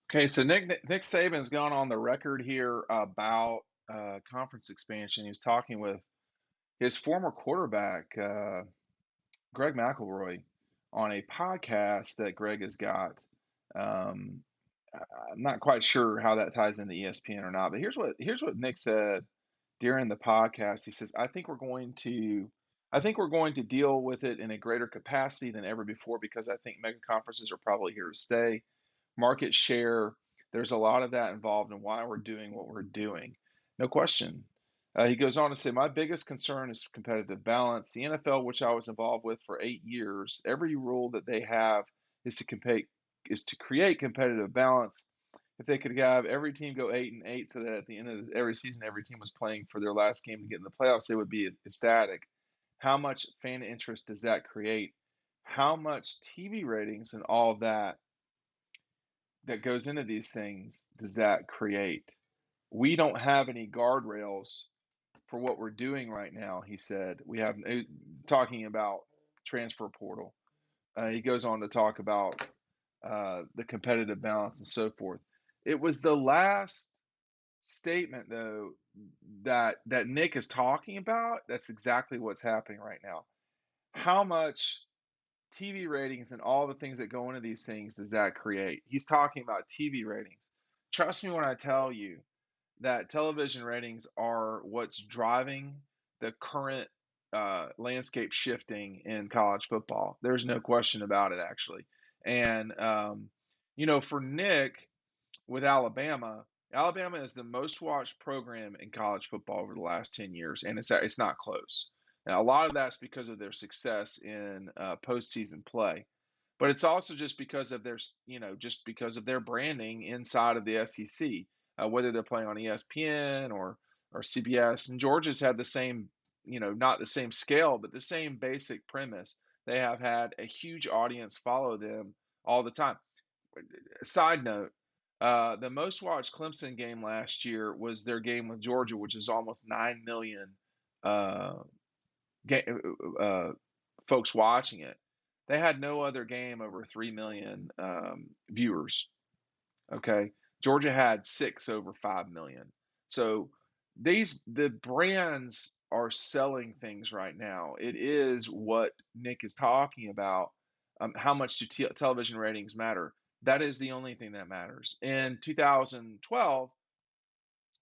Okay, so Nick Saban's gone on the record here about conference expansion. He was talking with his former quarterback, Greg McElroy, on a podcast that Greg has got. Um, I'm not quite sure how that ties into ESPN or not, but here's what Nick said during the podcast. He says, I think we're going to deal with it in a greater capacity than ever before because I think mega conferences are probably here to stay. Market share, there's a lot of that involved in why we're doing what we're doing. No question. He goes on to say, my biggest concern is competitive balance. The NFL, which I was involved with for 8 years, every rule that they have is to create competitive balance. If they could have every team go 8-8, so that at the end of every season, every team was playing for their last game to get in the playoffs, they would be ecstatic. How much fan interest does that create? How much TV ratings and all of that goes into these things does that create? We don't have any guardrails for what we're doing right now, he said. We have talking about transfer portal. He goes on to talk about the competitive balance and so forth. It was the last statement, though, that Nick is talking about. That's exactly what's happening right now. How much TV ratings and all the things that go into these things does that create? He's talking about TV ratings. Trust me when I tell you that television ratings are what's driving the current landscape shifting in college football. There's no question about it, actually. And, for Nick with Alabama, Alabama is the most watched program in college football over the last 10 years, and it's not close. Now, a lot of that's because of their success in postseason play, but it's also just because of their branding inside of the SEC, whether they're playing on ESPN or CBS. And Georgia's had the same, not the same scale, but the same basic premise. They have had a huge audience follow them all the time. Side note, the most watched Clemson game last year was their game with Georgia, which is almost 9 million uh, ga- folks watching it. They had no other game over 3 million viewers. Okay. Georgia had six over 5 million. So the brands are selling things right now. It is what Nick is talking about. How much do television ratings matter? That is the only thing that matters. In 2012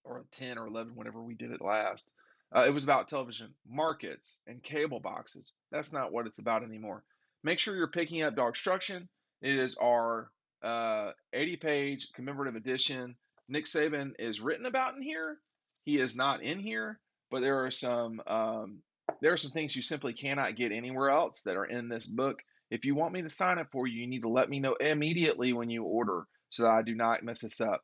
or 10 or 11, whenever we did it last, it was about television markets and cable boxes. That's not what it's about anymore. Make sure you're picking up DAWGSTRUCTION. It is our 80-page commemorative edition. Nick Saban is written about in here. He is not in here, but there are some things you simply cannot get anywhere else that are in this book. If you want me to sign it for you, you need to let me know immediately when you order so that I do not mess this up.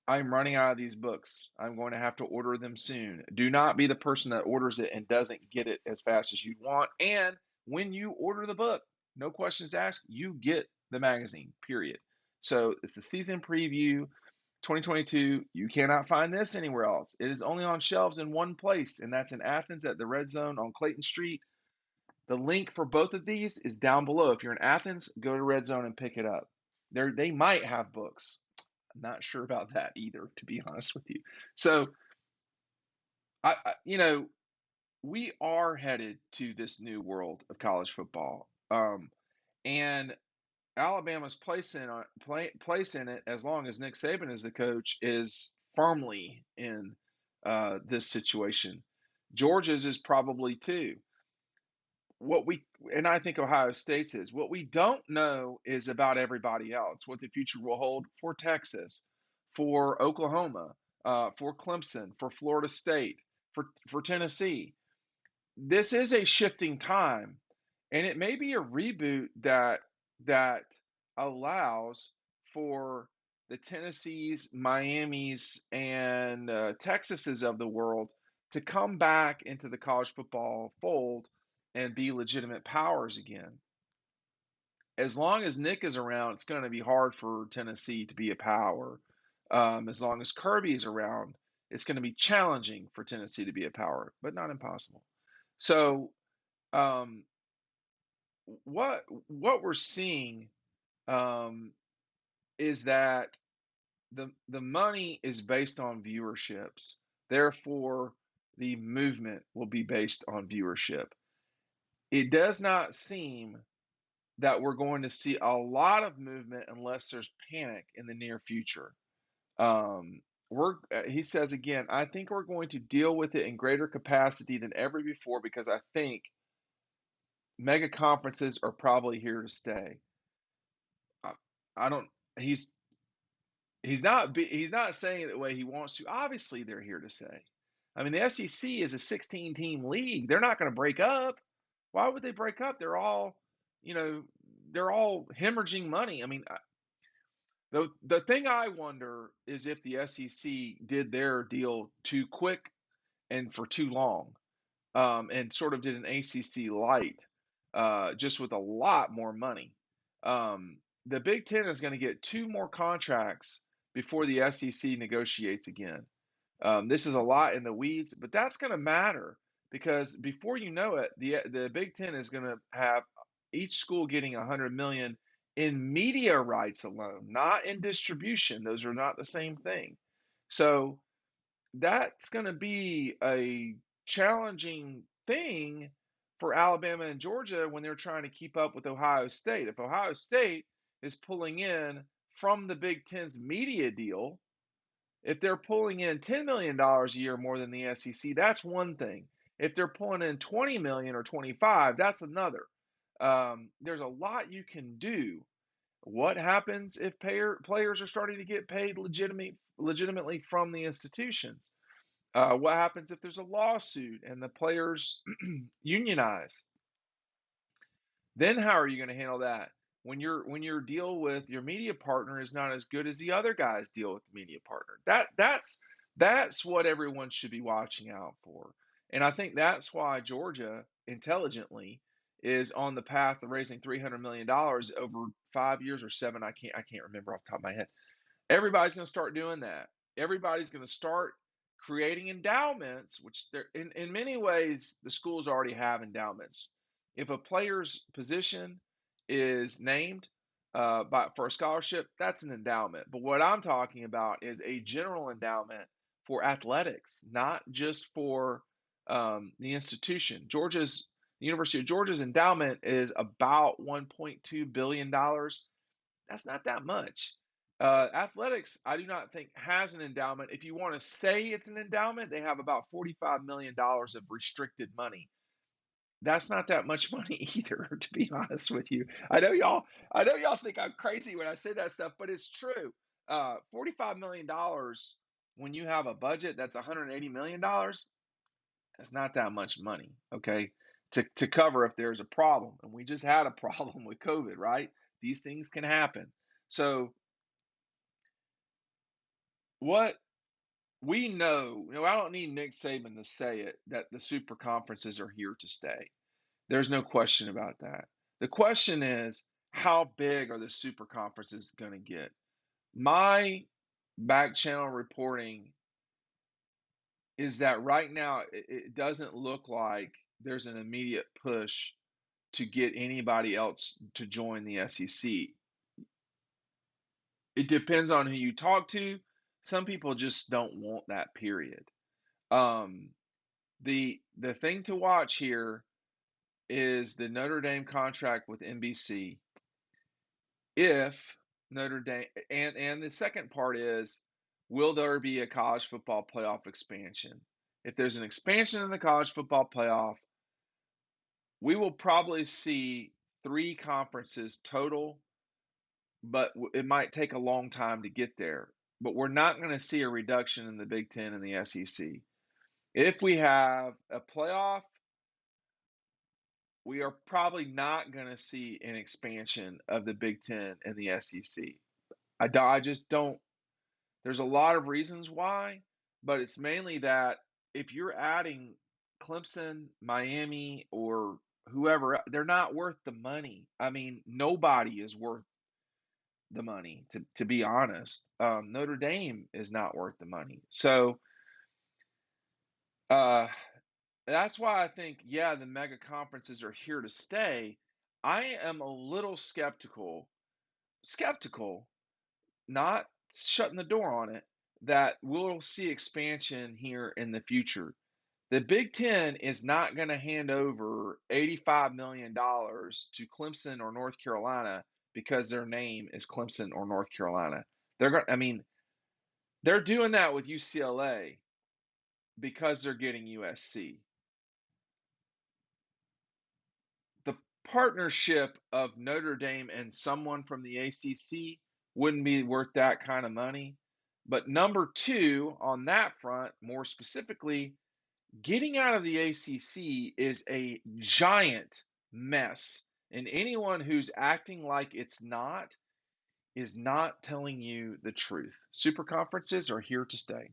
I'm running out of these books. I'm going to have to order them soon. Do not be the person that orders it and doesn't get it as fast as you want. And when you order the book, no questions asked, you get the magazine, period. So it's a season preview 2022. You cannot find this anywhere else. It is only on shelves in one place, and that's in Athens at the Red Zone on Clayton Street. The link for both of these is down below. If you're in Athens, go to Red Zone and pick it up. They might have books. I'm not sure about that either, to be honest with you. So, we are headed to this new world of college football, and Alabama's place in it, as long as Nick Saban is the coach, is firmly in this situation. Georgia's is probably too. And I think Ohio State's is. What we don't know is about everybody else, what the future will hold for Texas, for Oklahoma, for Clemson, for Florida State, for Tennessee. This is a shifting time, and it may be a reboot that allows for the Tennessees, Miamis, and Texases of the world to come back into the college football fold and be legitimate powers again. As long as Nick is around, it's going to be hard for Tennessee to be a power. As long as Kirby is around, it's going to be challenging for Tennessee to be a power, but not impossible. So, um, what we're seeing, um, is that the money is based on viewerships. Therefore, the movement will be based on viewership. It does not seem that we're going to see a lot of movement unless there's panic in the near future. He says again, I think we're going to deal with it in greater capacity than ever before because I think mega conferences are probably here to stay. I, I don't. He's he's not saying it the way he wants to. Obviously, they're here to stay. I mean, the SEC is a 16-team league. They're not going to break up. Why would they break up? You know, they're all hemorrhaging money. I mean, the thing I wonder is if the SEC did their deal too quick and for too long, and sort of did an ACC light, just with a lot more money. The Big Ten is going to get two more contracts before the SEC negotiates again. This is a lot in the weeds, but that's going to matter because before you know it, the Big Ten is going to have each school getting 100 million in media rights alone, not in distribution. Those are not the same thing. So that's going to be a challenging thing for Alabama and Georgia when they're trying to keep up with Ohio State. If Ohio State is pulling in from the Big Ten's media deal, if they're pulling in $10 million a year more than the SEC, that's one thing. If they're pulling in 20 million or 25, that's another. There's a lot you can do. What happens if players are starting to get paid legitimately from the institutions? What happens if there's a lawsuit and the players unionize? Then how are you going to handle that when your deal with your media partner is not as good as the other guy's deal with the media partner? That's what everyone should be watching out for. And I think that's why Georgia intelligently is on the path of raising $300 million over 5 years or seven. I can't remember off the top of my head. Everybody's going to start doing that. Everybody's going to start creating endowments, which in many ways the schools already have endowments. If a player's position is named for a scholarship, that's an endowment. But what I'm talking about is a general endowment for athletics, not just for the institution. The University of Georgia's endowment is about $1.2 billion. That's not that much. Athletics, I do not think has an endowment. If you want to say it's an endowment, they have about $45 million of restricted money. That's not that much money either, to be honest with you. I know y'all think I'm crazy when I say that stuff, but it's true. $45 million when you have a budget that's $180 million, that's not that much money, okay? To cover if there's a problem. And we just had a problem with COVID, right? These things can happen. So what we know, I don't need Nick Saban to say it, that the super conferences are here to stay. There's no question about that. The question is, how big are the super conferences going to get? My back channel reporting is that right now it doesn't look like there's an immediate push to get anybody else to join the SEC. It depends on who you talk to. Some people just don't want that, period. Um, the thing to watch here is the Notre Dame contract with NBC. If Notre Dame and the second part is, will there be a college football playoff expansion? If there's an expansion in the college football playoff, we will probably see three conferences total, but it might take a long time to get there. But we're not going to see a reduction in the Big Ten and the SEC. If we have a playoff, we are probably not going to see an expansion of the Big Ten and the SEC. I just don't. There's a lot of reasons why, but it's mainly that if you're adding Clemson, Miami, or whoever, they're not worth the money. I mean, nobody is worth the money, to be honest. Notre Dame is not worth the money. So uh, that's why I think, yeah, the mega conferences are here to stay. I am a little skeptical not shutting the door on it, that we'll see expansion here in the future. The Big Ten is not going to hand over $85 million to Clemson or North Carolina because their name is Clemson or North Carolina. They're going. I mean, they're doing that with UCLA because they're getting USC. The partnership of Notre Dame and someone from the ACC wouldn't be worth that kind of money. But number two on that front, more specifically, getting out of the ACC is a giant mess. And anyone who's acting like it's not is not telling you the truth. Super conferences are here to stay.